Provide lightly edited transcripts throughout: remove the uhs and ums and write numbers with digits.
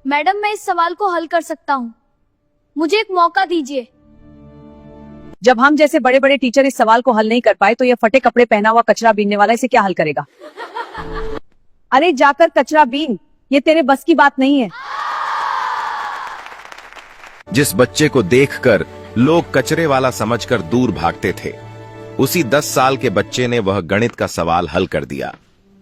Madam, मैं इस सवाल को हल कर सकता हूँ, मुझे एक मौका दीजिए। जब हम जैसे बड़े बड़े टीचर इस सवाल को हल नहीं कर पाए तो यह फटे कपड़े पहना हुआ कचरा बीनने वाला इसे क्या हल करेगा? अरे जाकर कचरा बीन, ये तेरे बस की बात नहीं है। जिस बच्चे को देखकर लोग कचरे वाला समझकर दूर भागते थे, उसी 10 साल के बच्चे ने वह गणित का सवाल हल कर दिया,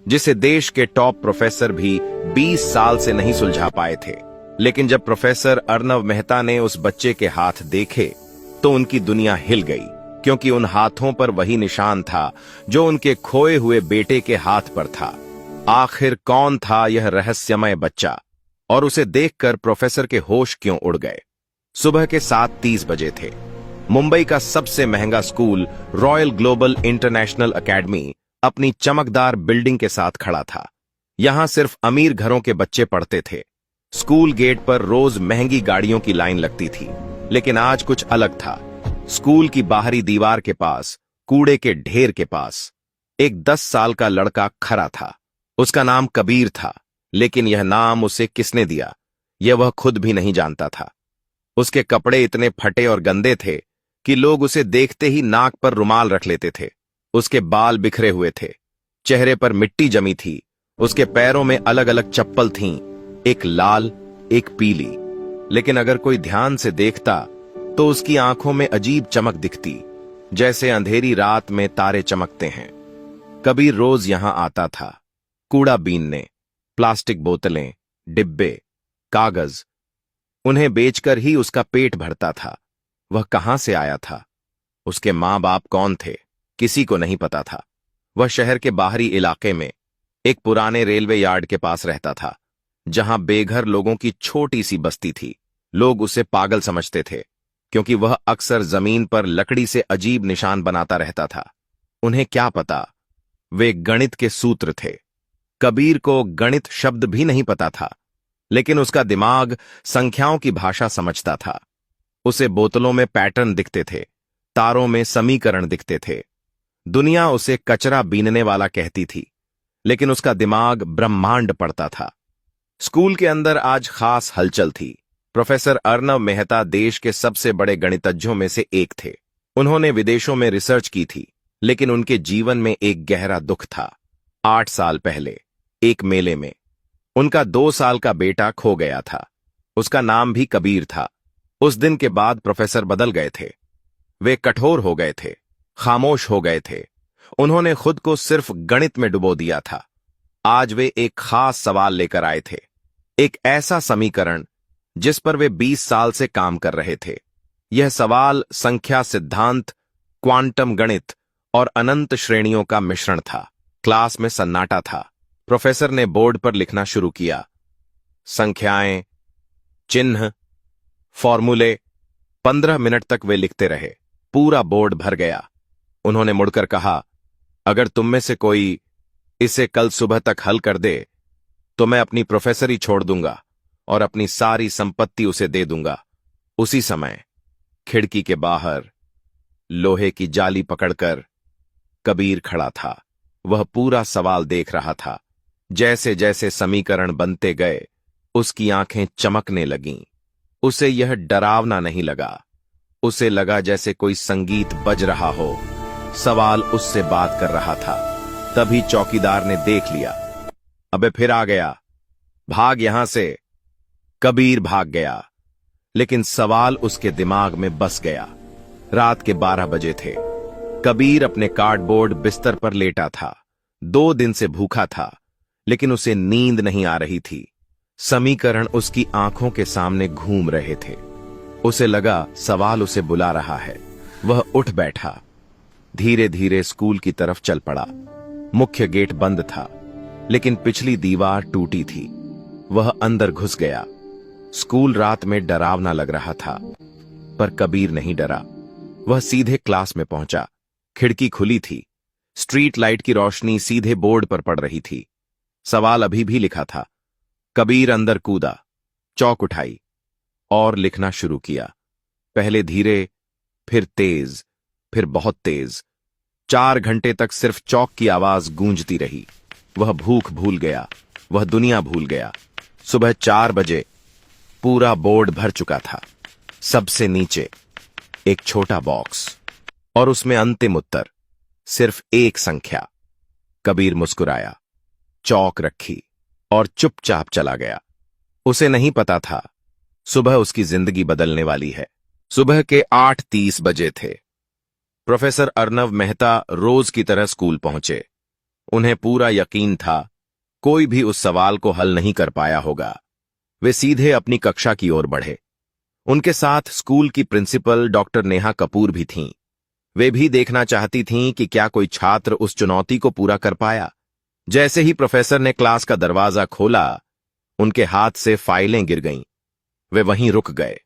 जिसे देश के टॉप प्रोफेसर भी 20 साल से नहीं सुलझा पाए थे। लेकिन जब प्रोफेसर अर्नव मेहता ने उस बच्चे के हाथ देखे तो उनकी दुनिया हिल गई, क्योंकि उन हाथों पर वही निशान था जो उनके खोए हुए बेटे के हाथ पर था। आखिर कौन था यह रहस्यमय बच्चा, और उसे देखकर प्रोफेसर के होश क्यों उड़ गए? सुबह के 7:30 बजे थे। मुंबई का सबसे महंगा school royal global international academy अपनी चमकदार बिल्डिंग के साथ खड़ा था। यहां सिर्फ अमीर घरों के बच्चे पढ़ते थे। स्कूल गेट पर रोज महंगी गाड़ियों की लाइन लगती थी, लेकिन आज कुछ अलग था। स्कूल की बाहरी दीवार के पास, कूड़े के ढेर के पास, एक 10 साल का लड़का खड़ा था। उसका नाम कबीर था, लेकिन यह नाम उसे किसने दिया, यह वह खुद भी नहीं जानता था। उसके कपड़े इतने फटे और गंदे थे कि लोग उसे देखते ही नाक पर रुमाल रख लेते थे। उसके बाल बिखरे हुए थे, चेहरे पर मिट्टी जमी थी। उसके पैरों में अलग अलग चप्पल थीं, एक लाल, एक पीली। लेकिन अगर कोई ध्यान से देखता तो उसकी आंखों में अजीब चमक दिखती, जैसे अंधेरी रात में तारे चमकते हैं। कबीर रोज यहां आता था, कूड़ा बीनने, प्लास्टिक बोतलें, डिब्बे, कागज, उन्हें बेचकर ही उसका पेट भरता था। वह कहां से आया था, उसके मां बाप कौन थे, किसी को नहीं पता था। वह शहर के बाहरी इलाके में एक पुराने रेलवे यार्ड के पास रहता था, जहां बेघर लोगों की छोटी सी बस्ती थी। लोग उसे पागल समझते थे, क्योंकि वह अक्सर जमीन पर लकड़ी से अजीब निशान बनाता रहता था। उन्हें क्या पता, वे गणित के सूत्र थे। कबीर को गणित शब्द भी नहीं पता था, लेकिन उसका दिमाग संख्याओं की भाषा समझता था। उसे बोतलों में पैटर्न दिखते थे, तारों में समीकरण दिखते थे। दुनिया उसे कचरा बीनने वाला कहती थी, लेकिन उसका दिमाग ब्रह्मांड पढ़ता था। स्कूल के अंदर आज खास हलचल थी। प्रोफेसर अर्नव मेहता देश के सबसे बड़े गणितज्ञों में से एक थे। उन्होंने विदेशों में रिसर्च की थी, लेकिन उनके जीवन में एक गहरा दुख था। 8 साल पहले एक मेले में उनका 2 साल का बेटा खो गया था। उसका नाम भी कबीर था। उस दिन के बाद प्रोफेसर बदल गए थे। वे कठोर हो गए थे, खामोश हो गए थे। उन्होंने खुद को सिर्फ गणित में डुबो दिया था। आज वे एक खास सवाल लेकर आए थे, एक ऐसा समीकरण जिस पर वे 20 साल से काम कर रहे थे। यह सवाल संख्या सिद्धांत, क्वांटम गणित और अनंत श्रेणियों का मिश्रण था। क्लास में सन्नाटा था। प्रोफेसर ने बोर्ड पर लिखना शुरू किया। संख्याएं, चिन्ह, फॉर्मूले। 15 मिनट तक वे लिखते रहे। पूरा बोर्ड भर गया। उन्होंने मुड़कर कहा, अगर तुम में से कोई इसे कल सुबह तक हल कर दे तो मैं अपनी प्रोफेसरी छोड़ दूंगा और अपनी सारी संपत्ति उसे दे दूंगा। उसी समय खिड़की के बाहर लोहे की जाली पकड़कर कबीर खड़ा था। वह पूरा सवाल देख रहा था। जैसे जैसे समीकरण बनते गए, उसकी आंखें चमकने लगीं। उसे यह डरावना नहीं लगा, उसे लगा जैसे कोई संगीत बज रहा हो। सवाल उससे बात कर रहा था। तभी चौकीदार ने देख लिया। अबे फिर आ गया, भाग यहां से। कबीर भाग गया, लेकिन सवाल उसके दिमाग में बस गया। रात के 12 बजे थे। कबीर अपने कार्डबोर्ड बिस्तर पर लेटा था। 2 दिन से भूखा था, लेकिन उसे नींद नहीं आ रही थी। समीकरण उसकी आंखों के सामने घूम रहे थे। उसे लगा सवाल उसे बुला रहा है। वह उठ बैठा, धीरे धीरे स्कूल की तरफ चल पड़ा। मुख्य गेट बंद था, लेकिन पिछली दीवार टूटी थी। वह अंदर घुस गया। स्कूल रात में डरावना लग रहा था, पर कबीर नहीं डरा। वह सीधे क्लास में पहुंचा। खिड़की खुली थी। स्ट्रीट लाइट की रोशनी सीधे बोर्ड पर पड़ रही थी। सवाल अभी भी लिखा था। कबीर अंदर कूदा, चौक उठाई और लिखना शुरू किया। पहले धीरे, फिर तेज, फिर बहुत तेज। 4 घंटे तक सिर्फ चौक की आवाज गूंजती रही। वह भूख भूल गया, वह दुनिया भूल गया। सुबह 4 बजे पूरा बोर्ड भर चुका था। सबसे नीचे एक छोटा बॉक्स और उसमें अंतिम उत्तर, सिर्फ एक संख्या। कबीर मुस्कुराया, चौक रखी और चुपचाप चला गया। उसे नहीं पता था सुबह उसकी जिंदगी बदलने वाली है। सुबह के 8:30 बजे थे। प्रोफेसर अर्नव मेहता रोज की तरह स्कूल पहुंचे। उन्हें पूरा यकीन था कोई भी उस सवाल को हल नहीं कर पाया होगा। वे सीधे अपनी कक्षा की ओर बढ़े। उनके साथ स्कूल की प्रिंसिपल डॉक्टर नेहा कपूर भी थीं। वे भी देखना चाहती थीं कि क्या कोई छात्र उस चुनौती को पूरा कर पाया। जैसे ही प्रोफेसर ने क्लास का दरवाजा खोला, उनके हाथ से फाइलें गिर गईं। वे वहीं रुक गए।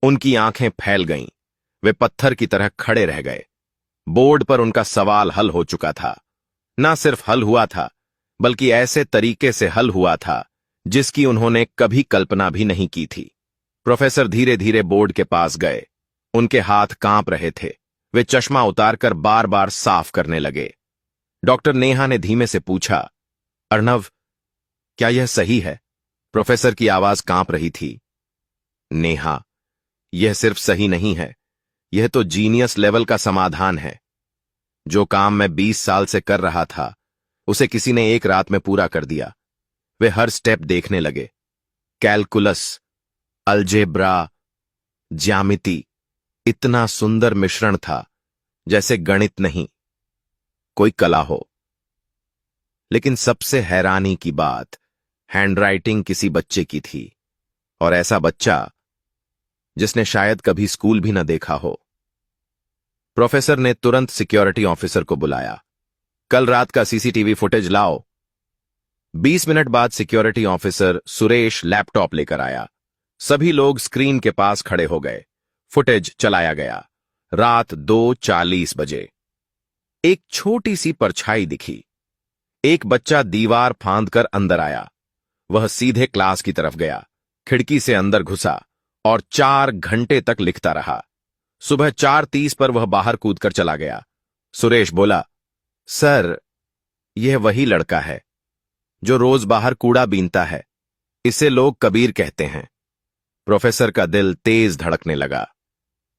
उनकी आंखें फैल गईं। वे पत्थर की तरह खड़े रह गए। बोर्ड पर उनका सवाल हल हो चुका था। ना सिर्फ हल हुआ था, बल्कि ऐसे तरीके से हल हुआ था जिसकी उन्होंने कभी कल्पना भी नहीं की थी। प्रोफेसर धीरे धीरे बोर्ड के पास गए। उनके हाथ कांप रहे थे। वे चश्मा उतारकर बार बार साफ करने लगे। डॉक्टर नेहा ने धीमे से पूछा, अर्नव, क्या यह सही है? प्रोफेसर की आवाज कांप रही थी। नेहा, यह सिर्फ सही नहीं है, यह तो जीनियस लेवल का समाधान है। जो काम मैं 20 साल से कर रहा था, उसे किसी ने एक रात में पूरा कर दिया। वे हर स्टेप देखने लगे। कैलकुलस, अलजेब्रा, ज्यामिति, इतना सुंदर मिश्रण था जैसे गणित नहीं, कोई कला हो। लेकिन सबसे हैरानी की बात हैंडराइटिंग किसी बच्चे की थी, और ऐसा बच्चा जिसने शायद कभी स्कूल भी न देखा हो। प्रोफेसर ने तुरंत सिक्योरिटी ऑफिसर को बुलाया। कल रात का सीसीटीवी फुटेज लाओ। 20 मिनट बाद सिक्योरिटी ऑफिसर सुरेश लैपटॉप लेकर आया। सभी लोग स्क्रीन के पास खड़े हो गए। फुटेज चलाया गया। रात 2:40 बजे एक छोटी सी परछाई दिखी। एक बच्चा दीवार फांदकर अंदर आया। वह सीधे क्लास की तरफ गया, खिड़की से अंदर घुसा और 4 घंटे तक लिखता रहा। सुबह 4:30 पर वह बाहर कूदकर चला गया। सुरेश बोला, सर, यह वही लड़का है जो रोज बाहर कूड़ा बीनता है। इसे लोग कबीर कहते हैं। प्रोफेसर का दिल तेज धड़कने लगा।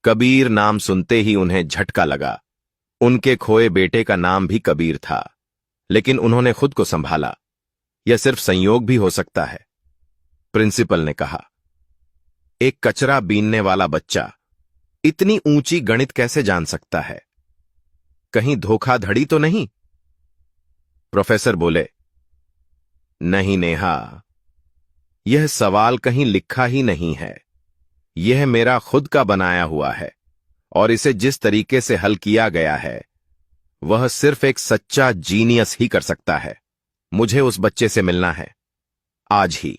कबीर नाम सुनते ही उन्हें झटका लगा। उनके खोए बेटे का नाम भी कबीर था, लेकिन उन्होंने खुद को संभाला। यह सिर्फ संयोग भी हो सकता है। प्रिंसिपल ने कहा, एक कचरा बीनने वाला बच्चा इतनी ऊंची गणित कैसे जान सकता है? कहीं धोखाधड़ी तो नहीं? प्रोफेसर बोले, नहीं नेहा, यह सवाल कहीं लिखा ही नहीं है। यह मेरा खुद का बनाया हुआ है, और इसे जिस तरीके से हल किया गया है वह सिर्फ एक सच्चा जीनियस ही कर सकता है। मुझे उस बच्चे से मिलना है, आज ही।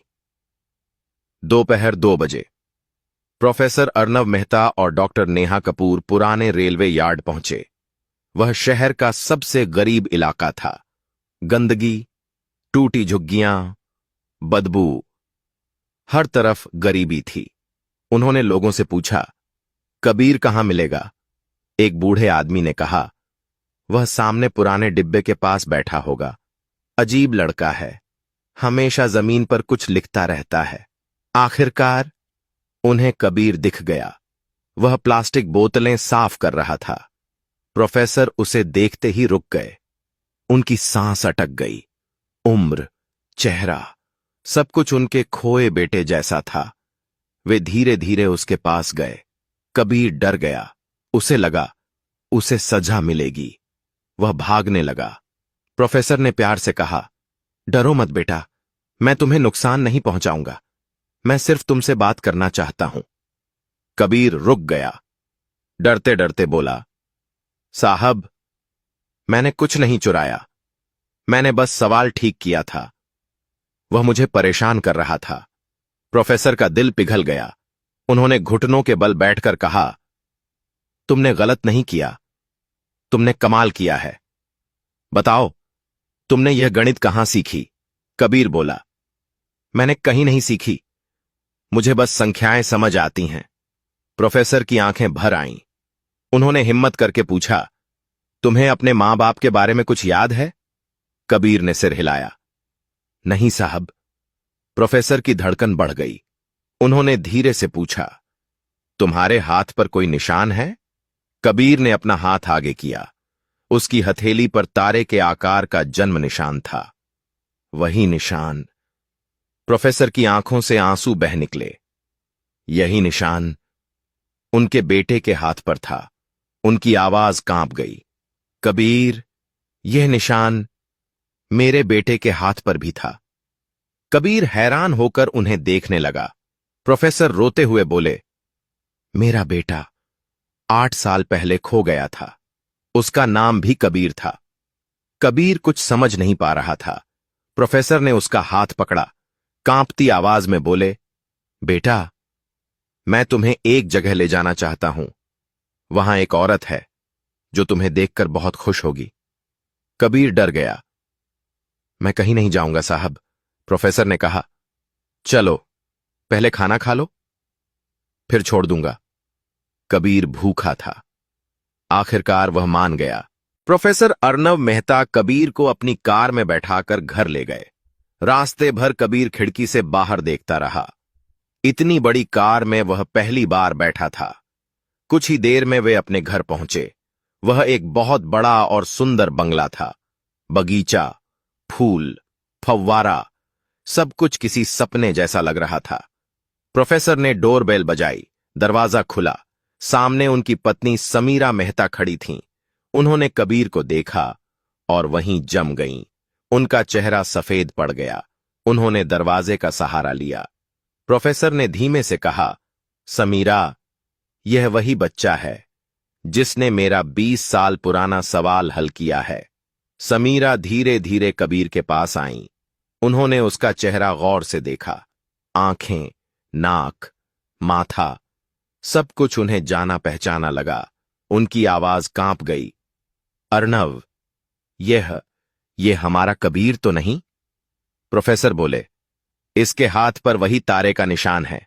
दोपहर 2 बजे प्रोफेसर अर्नव मेहता और डॉक्टर नेहा कपूर पुराने रेलवे यार्ड पहुंचे। वह शहर का सबसे गरीब इलाका था। गंदगी, टूटी झुग्गियां, बदबू, हर तरफ गरीबी थी। उन्होंने लोगों से पूछा, कबीर कहां मिलेगा? एक बूढ़े आदमी ने कहा, वह सामने पुराने डिब्बे के पास बैठा होगा। अजीब लड़का है, हमेशा जमीन पर कुछ लिखता रहता है। आखिरकार उन्हें कबीर दिख गया। वह प्लास्टिक बोतलें साफ कर रहा था। प्रोफेसर उसे देखते ही रुक गए। उनकी सांस अटक गई। उम्र, चेहरा, सब कुछ उनके खोए बेटे जैसा था। वे धीरे धीरे उसके पास गए। कबीर डर गया। उसे लगा उसे सजा मिलेगी। वह भागने लगा। प्रोफेसर ने प्यार से कहा, डरो मत बेटा, मैं तुम्हें नुकसान नहीं पहुंचाऊंगा। मैं सिर्फ तुमसे बात करना चाहता हूं। कबीर रुक गया। डरते डरते बोला, साहब, मैंने कुछ नहीं चुराया। मैंने बस सवाल ठीक किया था। वह मुझे परेशान कर रहा था। प्रोफेसर का दिल पिघल गया। उन्होंने घुटनों के बल बैठकर कहा, तुमने गलत नहीं किया, तुमने कमाल किया है। बताओ, तुमने यह गणित कहां सीखी? कबीर बोला, मैंने कहीं नहीं सीखी, मुझे बस संख्याएं समझ आती हैं। प्रोफेसर की आंखें भर आईं। उन्होंने हिम्मत करके पूछा, तुम्हें अपने मां बाप के बारे में कुछ याद है? कबीर ने सिर हिलाया। नहीं साहब। प्रोफेसर की धड़कन बढ़ गई। उन्होंने धीरे से पूछा, तुम्हारे हाथ पर कोई निशान है? कबीर ने अपना हाथ आगे किया। उसकी हथेली पर तारे के आकार का जन्म निशान था। वही निशान। प्रोफेसर की आंखों से आंसू बह निकले। यही निशान उनके बेटे के हाथ पर था। उनकी आवाज कांप गई। कबीर, यह निशान मेरे बेटे के हाथ पर भी था। कबीर हैरान होकर उन्हें देखने लगा। प्रोफेसर रोते हुए बोले, मेरा बेटा 8 साल पहले खो गया था। उसका नाम भी कबीर था। कबीर कुछ समझ नहीं पा रहा था। प्रोफेसर ने उसका हाथ पकड़ा। कांपती आवाज में बोले, बेटा, मैं तुम्हें एक जगह ले जाना चाहता हूं। वहां एक औरत है जो तुम्हें देखकर बहुत खुश होगी। कबीर डर गया। मैं कहीं नहीं जाऊंगा साहब, प्रोफेसर ने कहा। चलो, पहले खाना खा लो, फिर छोड़ दूंगा। कबीर भूखा था। आखिरकार वह मान गया। प्रोफेसर अर्नव मेहता कबीर को अपनी कार में बैठाकर घर ले गए। रास्ते भर कबीर खिड़की से बाहर देखता रहा। इतनी बड़ी कार में वह पहली बार बैठा था। कुछ ही देर में वे अपने घर पहुंचे। वह एक बहुत बड़ा और सुंदर बंगला था। बगीचा, फूल, फव्वारा, सब कुछ किसी सपने जैसा लग रहा था। प्रोफेसर ने डोरबेल बजाई। दरवाजा खुला। सामने उनकी पत्नी समीरा मेहता खड़ी थीं। उन्होंने कबीर को देखा और वहीं जम गईं। उनका चेहरा सफेद पड़ गया। उन्होंने दरवाजे का सहारा लिया। प्रोफेसर ने धीमे से कहा, समीरा, यह वही बच्चा है जिसने मेरा 20 साल पुराना सवाल हल किया है। समीरा धीरे धीरे कबीर के पास आईं। उन्होंने उसका चेहरा गौर से देखा। आंखें, नाक, माथा, सब कुछ उन्हें जाना पहचाना लगा। उनकी आवाज कांप गई। अर्नव, यह हमारा कबीर तो नहीं? प्रोफेसर बोले, इसके हाथ पर वही तारे का निशान है।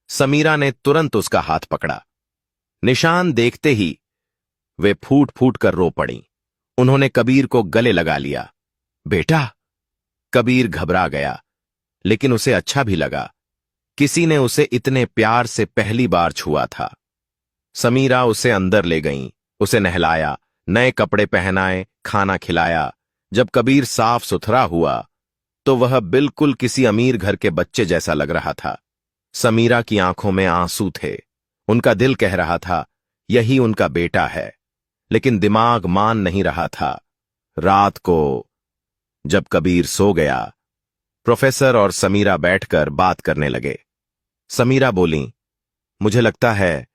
समीरा ने तुरंत उसका हाथ पकड़ा। निशान देखते ही वे फूट फूट कर रो पड़ी। उन्होंने कबीर को गले लगा लिया। बेटा! कबीर घबरा गया, लेकिन उसे अच्छा भी लगा। किसी ने उसे इतने प्यार से पहली बार छुआ था। समीरा उसे अंदर ले गईं, उसे नहलाया, नए कपड़े पहनाए, खाना खिलाया। जब कबीर साफ सुथरा हुआ तो वह बिल्कुल किसी अमीर घर के बच्चे जैसा लग रहा था। समीरा की आंखों में आंसू थे। उनका दिल कह रहा था, यही उनका बेटा है, लेकिन दिमाग मान नहीं रहा था। रात को जब कबीर सो गया, प्रोफेसर और समीरा बैठकर बात करने लगे। समीरा बोली, मुझे लगता है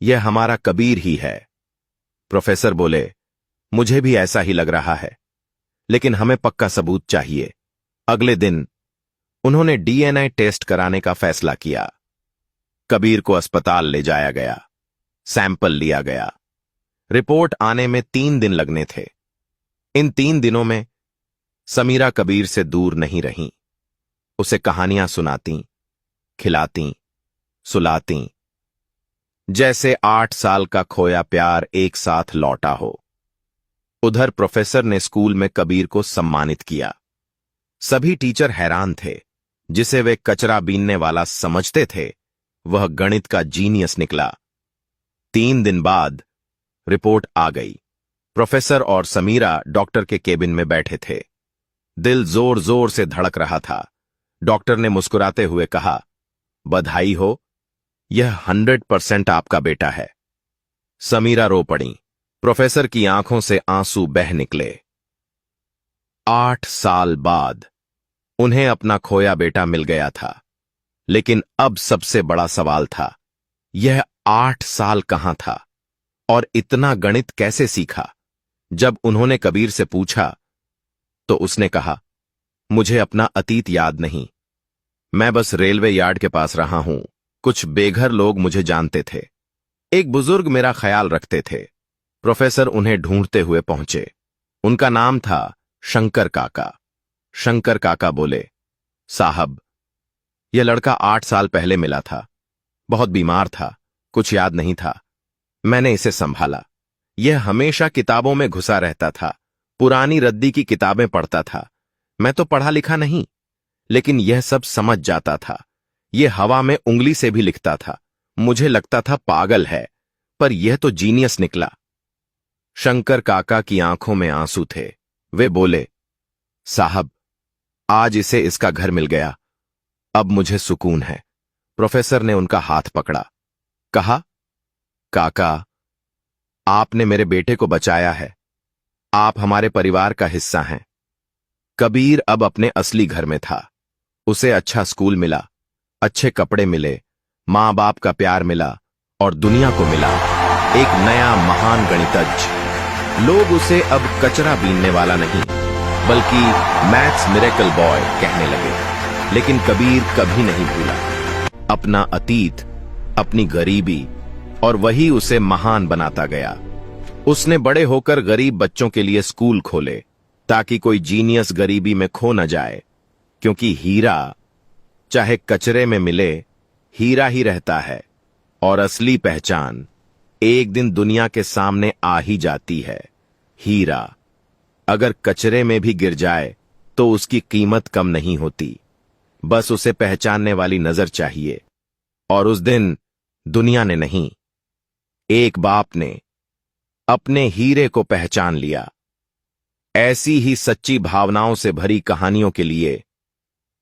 यह हमारा कबीर ही है। प्रोफेसर बोले, मुझे भी ऐसा ही लग रहा है, लेकिन हमें पक्का सबूत चाहिए। अगले दिन उन्होंने डीएनए टेस्ट कराने का फैसला किया। कबीर को अस्पताल ले जाया गया। सैंपल लिया गया। रिपोर्ट आने में 3 दिन लगने थे। इन 3 दिनों में समीरा कबीर से दूर नहीं रहीं। उसे कहानियां सुनाती, खिलाती, सुलाती, जैसे 8 साल का खोया प्यार एक साथ लौटा हो। उधर प्रोफेसर ने स्कूल में कबीर को सम्मानित किया। सभी टीचर हैरान थे। जिसे वे कचरा बीनने वाला समझते थे, वह गणित का जीनियस निकला। 3 दिन बाद रिपोर्ट आ गई। प्रोफेसर और समीरा डॉक्टर के केबिन में बैठे थे। दिल जोर जोर से धड़क रहा था। डॉक्टर ने मुस्कुराते हुए कहा, बधाई हो, यह 100% आपका बेटा है। समीरा रो पड़ी। प्रोफेसर की आंखों से आंसू बह निकले। 8 साल बाद उन्हें अपना खोया बेटा मिल गया था। लेकिन अब सबसे बड़ा सवाल था, यह 8 साल कहां था और इतना गणित कैसे सीखा? जब उन्होंने कबीर से पूछा तो उसने कहा, मुझे अपना अतीत याद नहीं। मैं बस रेलवे यार्ड के पास रहा हूं। कुछ बेघर लोग मुझे जानते थे। एक बुजुर्ग मेरा ख्याल रखते थे। प्रोफेसर उन्हें ढूंढते हुए पहुंचे। उनका नाम था शंकर काका। शंकर काका बोले, साहब, यह लड़का 8 साल पहले मिला था। बहुत बीमार था, कुछ याद नहीं था। मैंने इसे संभाला। यह हमेशा किताबों में घुसा रहता था, पुरानी रद्दी की किताबें पढ़ता था। मैं तो पढ़ा लिखा नहीं, लेकिन यह सब समझ जाता था। ये हवा में उंगली से भी लिखता था। मुझे लगता था पागल है, पर यह तो जीनियस निकला। शंकर काका की आंखों में आंसू थे। वे बोले, साहब, आज इसे इसका घर मिल गया, अब मुझे सुकून है। प्रोफेसर ने उनका हाथ पकड़ा, कहा, काका, आपने मेरे बेटे को बचाया है, आप हमारे परिवार का हिस्सा हैं। कबीर अब अपने असली घर में था। उसे अच्छा स्कूल मिला, अच्छे कपड़े मिले, मां बाप का प्यार मिला और दुनिया को मिला एक नया महान गणितज्ञ। लोग उसे अब कचरा बीनने वाला नहीं, बल्कि मैथ्स मिरेकल बॉय कहने लगे। लेकिन कबीर कभी नहीं भूला अपना अतीत, अपनी गरीबी, और वही उसे महान बनाता गया। उसने बड़े होकर गरीब बच्चों के लिए स्कूल खोले, ताकि कोई जीनियस गरीबी में खो न जाए, क्योंकि हीरा चाहे कचरे में मिले, हीरा ही रहता है, और असली पहचान एक दिन दुनिया के सामने आ ही जाती है। हीरा अगर कचरे में भी गिर जाए तो उसकी कीमत कम नहीं होती, बस उसे पहचानने वाली नजर चाहिए। और उस दिन दुनिया ने नहीं, एक बाप ने अपने हीरे को पहचान लिया। ऐसी ही सच्ची भावनाओं से भरी कहानियों के लिए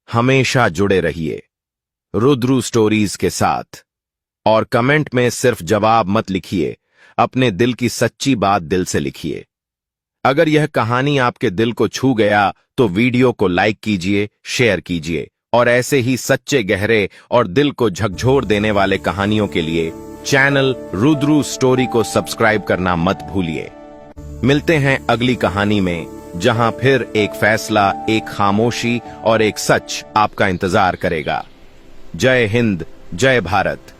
हमेशा जुड़े रहिए रुद्रू स्टोरीज के साथ। और कमेंट में सिर्फ जवाब मत लिखिए, अपने दिल की सच्ची बात दिल से लिखिए। अगर यह कहानी आपके दिल को छू गया तो वीडियो को लाइक कीजिए, शेयर कीजिए, और ऐसे ही सच्चे, गहरे और दिल को झकझोर देने वाले कहानियों के लिए चैनल रुद्रू स्टोरी को सब्सक्राइब करना मत भूलिए। मिलते हैं अगली कहानी में, जहां फिर एक फैसला, एक खामोशी और एक सच आपका इंतजार करेगा। जय हिंद, जय भारत।